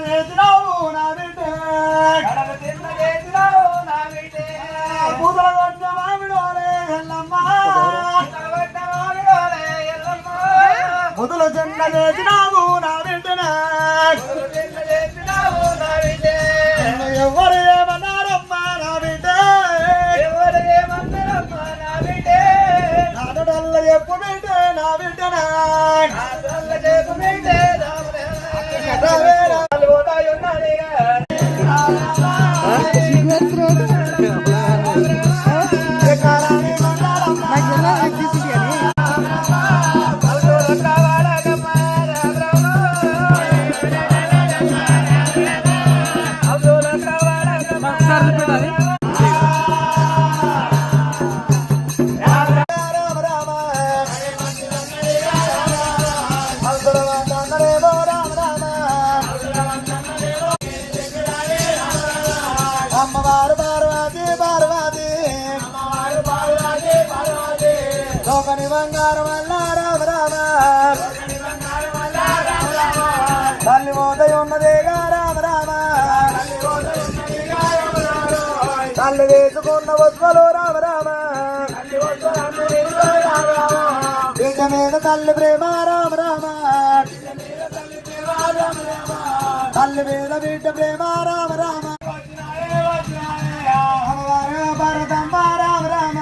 చేసినావు నా బిడ్డ పూతల కొట్ట మామిడోలే ఎల్లమ్మ ముదుల చెండ చేసినావు నా బిడ్డనా ఎవరు ఏమన్నారమ్మా నా బిడ్డ నాడల్ల చెప్పు బిడ్డ నా బిడ్డనా అమ్మవారు పార్వతి పార్వతి లోకని బంగారం వల్ల రామ రామ తల్లి మోదయ ఉన్నదేగా రామ రామ తల్లి వేసుకున్న వస్వలు రామ రామ బిడ్డ మీద తల్లి ప్రేమ రామ రామ తల్లి మీద బిడ్డ ప్రేమ రామ రామ భారతమ్మ రామ రామ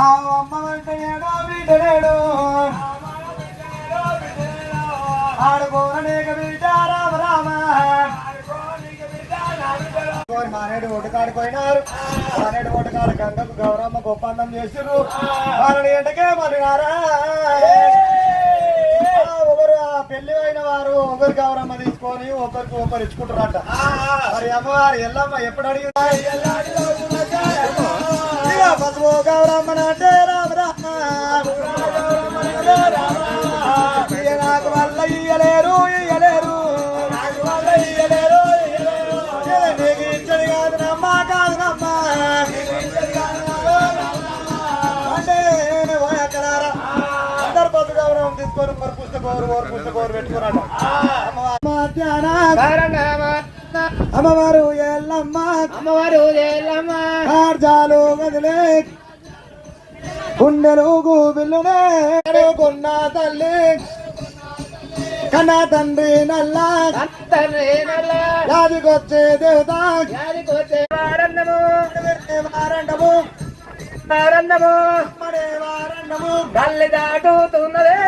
అమ్మ వంట ఏడో బిడ్డ లేడు ఆడుకోనీక బిడ్డ రామ రామ మానేడు ఒడ్డుకాడిపోయినారు మానేడు ఒడ్డుకాడు గంగకు గౌరమ్మ గొప్పందం చేసిర్రు వాళ్ళని ఎంటకే మరినారా ఒకరు పెళ్లి అయిన వారు ఒకరు గౌరమ్మ తీసుకొని ఒకరికి ఒకరు ఇచ్చుకుంటారట మరి అమ్మవారు ఎల్లమ్మ ఎప్పుడు అడిగిందా పసుపు గౌరమ్మ అంటే రామ రామ నాకు వల్ల ఇయ్యలేరు ఇయ్యలేరు నీకు ఇచ్చడి కాదు నమ్మ కాదు నమ్మ అంటే ఎక్కడారా అందరు పసు గౌరవం తీసుకొని మరి పుస్తకోరు పెట్టుకున్నాడు అమ్మవారు ఎల్లమ్మ కార్జాలు గదిలే గుండెలు గూబిల్లునే కొన్న తల్లి కన్నా తండ్రి నల్ల యాదికొచ్చే దేవత వారండము తల్లి దాటుతున్నదే